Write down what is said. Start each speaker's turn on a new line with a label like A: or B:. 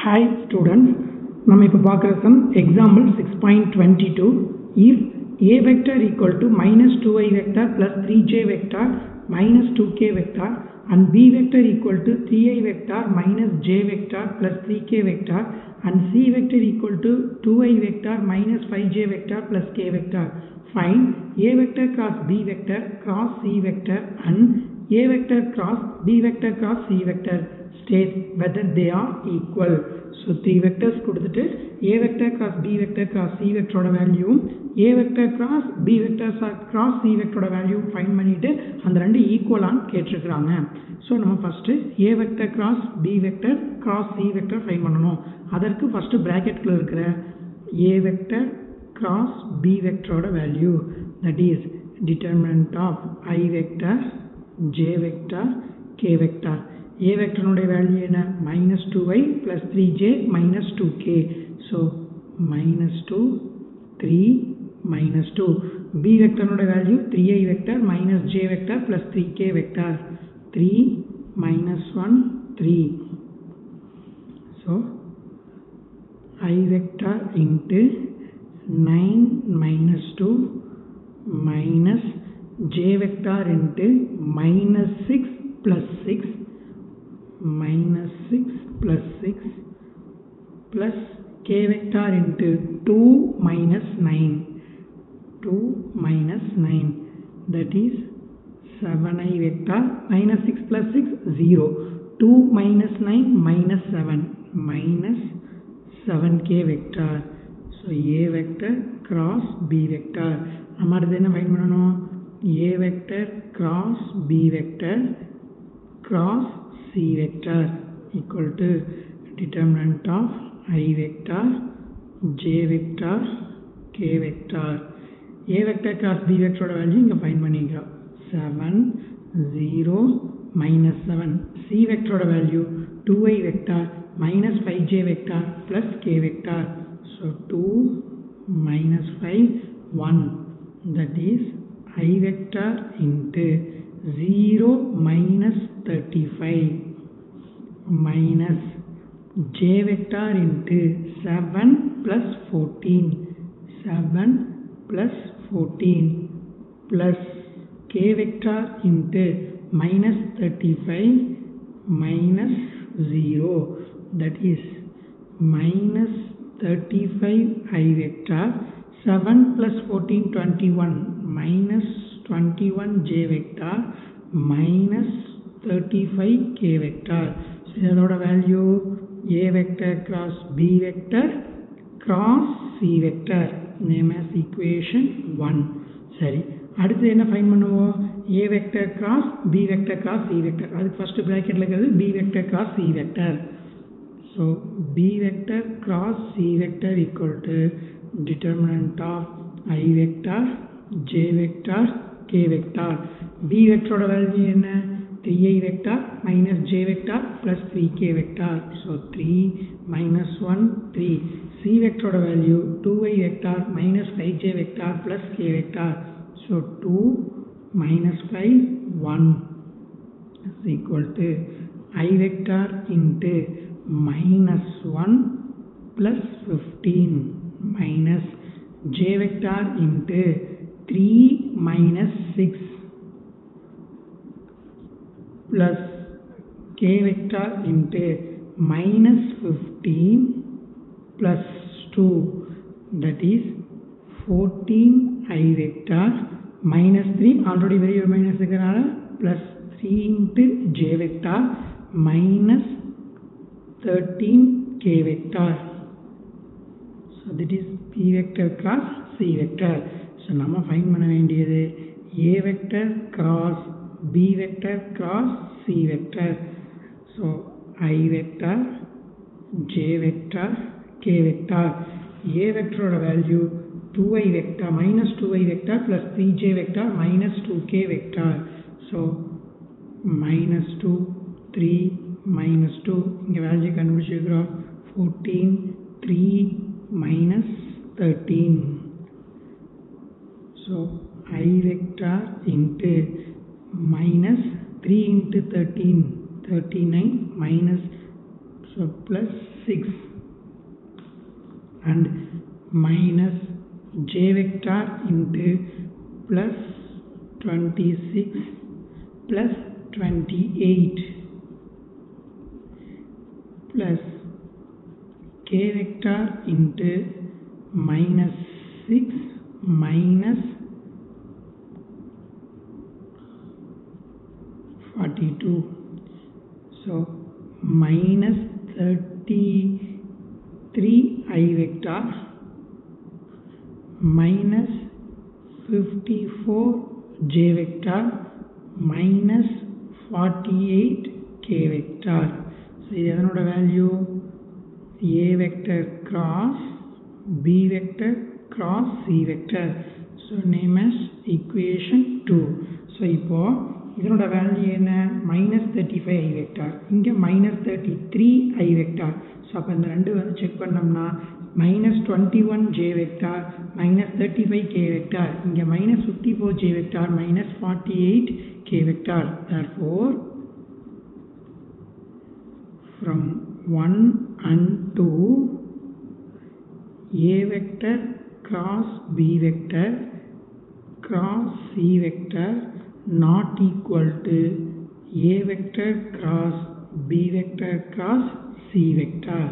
A: Hi students, நம்ம இப்போ பார்க்குற sum example 6.22 if a vector equal to minus 2i vector plus 3j vector minus 2k vector and b vector equal to 3i vector minus j vector plus 3k vector and c vector equal to 2i vector minus 5j vector plus k vector. Find a vector cross b vector cross c vector and a vector cross b vector cross c vector. State whether they are equal. So 3 vectors கொடுத்துட்டு a vector cross b vector cross c vector ஓட value a vector cross b vector cross c vector ஓட value find பண்ணிட்டு அந்த ரெண்டு ஈக்குவலான்னு கேட்டிருக்காங்க. So நம்ம first a vector cross b vector cross c vector find பண்ணணும். அதற்கு ஃபர்ஸ்ட் பிராக்கெட்ல இருக்கிற a vector cross b vector ஓட value that is determinant of I vector j vector k vector. A vector நோட வேல்யூ என்ன? minus 2i plus 3j minus 2k. So minus 2 3 minus 2. B vector நோட value 3i vector minus j vector plus 3k vector. 3 minus 1 3. So I vector into 9 minus 2 minus j vector into minus 6 plus 6 minus 6 plus 6 plus k vector into 2 minus 9 2 minus 9 that is 7i vector minus 6 plus 6 0 2 minus 9 minus 7 minus 7k vector. So a vector cross b vector நம்ம அடுத்து என்ன find பண்ணணும்? a vector cross b vector cross c vector equal to determinant of I vector j vector k vector. A vector cross b vector ஓட value இங்க find பண்ணிக்கிறோம். 7 0 minus 7. C vector ஓட value 2i vector minus 5j vector plus k vector. So 2 minus 5 1 that is I vector into 0 minus 35 minus j vector into 7 plus 14 7 plus 14 plus k vector into minus 35 minus 0 that is minus 35 I vector 7 plus 14 21 minus 21 j vector minus 35 k vector. So இதோட value a vector cross b vector cross c vector name as equation 1. சரி, அடுத்து என்ன find பண்ணுவோம்? a vector cross b vector cross c vector. அதுக்கு first பிராக்கெட்ல இருக்கிறது b vector cross c vector. So b vector cross c vector equal to determinant of I vector j vector k vector. B vector ஓட value என்ன? 3i vector minus j vector plus 3k vector. So 3 minus 1 3. C vector ஓட value 2i vector minus 5j vector plus k vector. So 2 minus 5 1 is equal to I vector into minus 1 plus 15 minus j vector into 3 minus 6 plus k vector into minus 15 plus 2 that is 14 I vector minus 3 already very minus plus 3 into j vector minus 13 k vector. So that is b vector cross c vector. So நம்ம find பண்ண வேண்டியது a vector cross b vector cross c vector. So I vector j vector k vector. A vector ஓட value 2i vector minus 2i vector plus 3j vector minus 2k vector. So minus 2 3 minus 2 இங்க value கண்டுபிடிச்சிருக்கிறோம். 14 3 minus 13. So I vector into minus 3 into 13 39 minus so plus 6 and minus j vector into plus 26 plus 28 plus k vector into minus 6 minus 42. So minus 33 I vector minus 54 j vector minus 48 k vector. So this is the value a vector cross b vector cross c vector. So name as equation 2. So இப்போ இதனோட value என்ன minus 35 I vector இங்க minus 33 I vector. So அப்போ இந்த ரெண்டு வந்து check பண்ணோம்னா minus 21 j vector minus 35 k vector இங்க minus 54 j vector minus 48 k vector. Therefore from 1 and 2 a vector cross b vector cross c vector not equal to a vector cross b vector cross c vector.